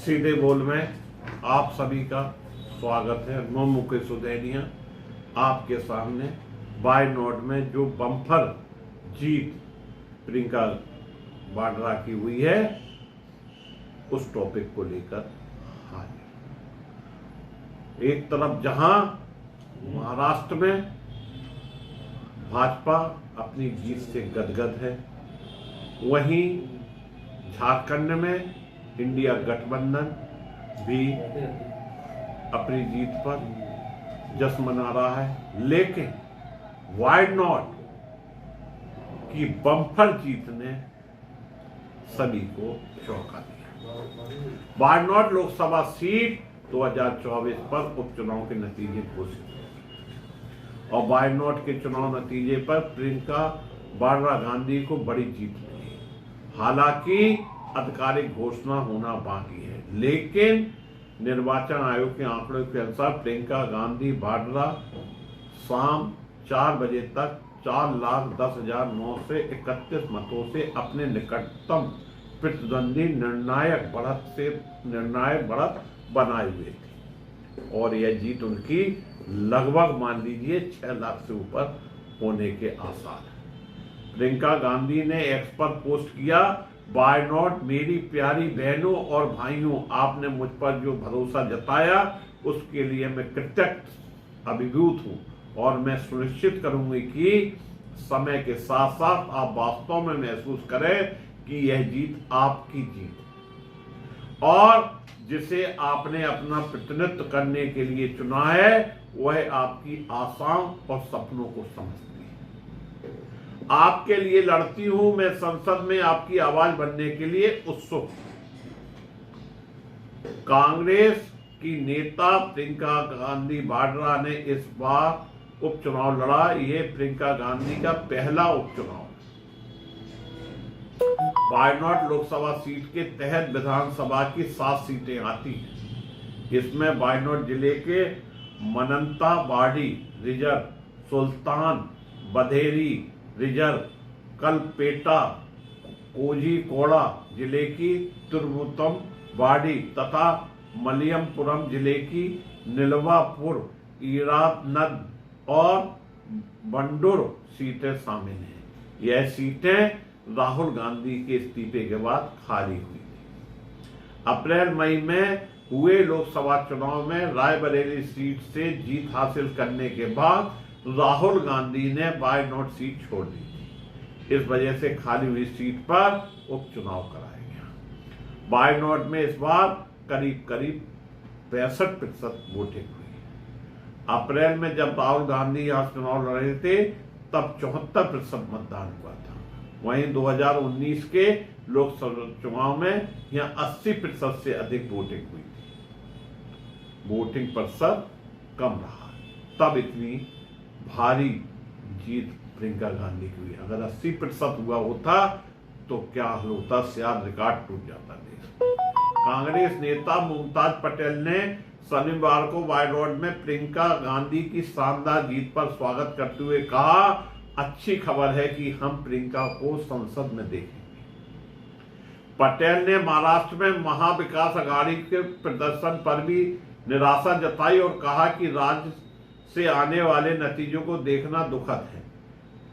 सीधे बोल में आप सभी का स्वागत है। मैं मुकेश सुदैनिया आपके सामने वायनाड में जो बम्पर जीत प्रियंका वाड्रा की हुई है उस टॉपिक को लेकर हाजिर। एक तरफ जहां महाराष्ट्र में भाजपा अपनी जीत से गदगद है, वहीं झारखंड में इंडिया गठबंधन भी अपनी जीत पर जश्न मना रहा है। लेकिन वायनाड की बम्पर जीत ने सभी को चौंका दिया। वायनाड लोकसभा सीट 2024 पर उपचुनाव के नतीजे घोषित हुए और वायनाड के चुनाव नतीजे पर प्रियंका वाड्रा गांधी को बड़ी जीत मिली। हालांकि आधिकारिक घोषणा होना बाकी है, लेकिन निर्वाचन आयोग के आंकड़ों के अनुसार प्रियंका गांधी वाड्रा शाम 4 बजे तक 4,10,931 मतों से अपने निकटतम प्रतिद्वंदी निर्णायक बढ़त बनाए हुए थे और यह जीत उनकी लगभग मान लीजिए 6 लाख से ऊपर होने के आसार हैं। प्रियंका गांधी ने एक्स पर पोस्ट किया, वायनाड मेरी प्यारी बहनों और भाइयों, आपने मुझ पर जो भरोसा जताया उसके लिए मैं कृतज्ञ अभिभूत हूं और मैं सुनिश्चित करूंगी कि समय के साथ साथ आप वास्तव में महसूस करें कि यह जीत आपकी जीत और जिसे आपने अपना प्रतिनिधित्व करने के लिए चुना है वह आपकी आशाओं और सपनों को समझती है। आपके लिए लड़ती हूं, मैं संसद में आपकी आवाज बनने के लिए उत्सुक हूं। कांग्रेस की नेता प्रियंका गांधी वाड्रा ने इस बार उपचुनाव लड़ा। यह प्रियंका गांधी का पहला उपचुनाव। वायनाड लोकसभा सीट के तहत विधानसभा की 7 सीटें आती हैं। इसमें वायनाड जिले के मनंतावाडी रिजर्व, सुल्तान बथेरी रिजर्व, कलपेटा, कोझीकोड़ा जिले की तिरुवुतम वाडी तथा मलयमपुरम जिले की निलवापुर, ईरानद और बंडुर सीटें शामिल हैं। यह सीटें राहुल गांधी के इस्तीफे के बाद खाली हुई थी। अप्रैल मई में हुए लोकसभा चुनाव में रायबरेली सीट से जीत हासिल करने के बाद राहुल गांधी ने वायनाड सीट छोड़ दी थी। इस वजह से खाली हुई सीट पर उपचुनाव कराया गया। वायनाड में इस बार करीब 65% वोटिंग हुई। अप्रैल में जब राहुल गांधी यहां चुनाव लड़ रहे थे तब 74% मतदान हुआ था। वहीं 2019 के लोकसभा चुनाव में यहां 80% से अधिक वोटिंग हुई थी। वोटिंग प्रतिशत कम रहा, तब इतनी भारी जीत प्रियंका गांधी की हुई। अगर 80% हुआ होता तो क्या हाल होता, शायद रिकॉर्ड टूट जाता देश। कांग्रेस नेता मुमताज पटेल ने शनिवार को वायनाड में प्रियंका गांधी की शानदार जीत पर स्वागत करते हुए कहा, अच्छी खबर है कि हम प्रियंका को संसद में देखेंगे। पटेल ने महाराष्ट्र में महाविकास अघाड़ी के प्रदर्शन पर भी निराशा जताई और कहा कि राज्य से आने वाले नतीजों को देखना दुखद है।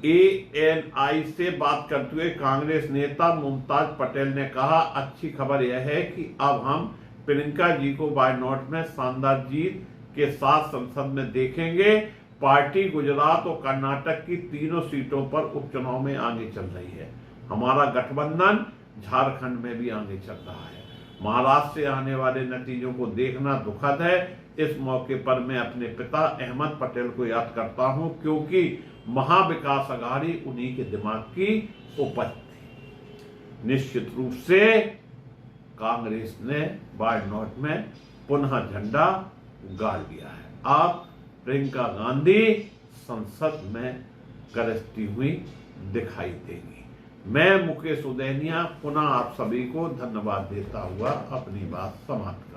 ANI से बात करते हुए कांग्रेस नेता मुमताज पटेल ने कहा, अच्छी खबर यह है कि अब हम प्रियंका जी को वायनाड में शानदार जीत के साथ संसद में देखेंगे। पार्टी गुजरात और कर्नाटक की तीनों सीटों पर उपचुनाव में आगे चल रही है। हमारा गठबंधन झारखंड में भी आगे चल रहा है। महाराष्ट्र से आने वाले नतीजों को देखना दुखद है। इस मौके पर मैं अपने पिता अहमद पटेल को याद करता हूं, क्योंकि महाविकास अघाड़ी उन्हीं के दिमाग की उपज थी। निश्चित रूप से कांग्रेस ने वायनाड में पुनः झंडा गाड़ दिया है। अब प्रियंका गांधी संसद में गरजती हुई दिखाई देगी। मैं मुकेश सुदैनिया पुनः आप सभी को धन्यवाद देता हुआ अपनी बात समाप्त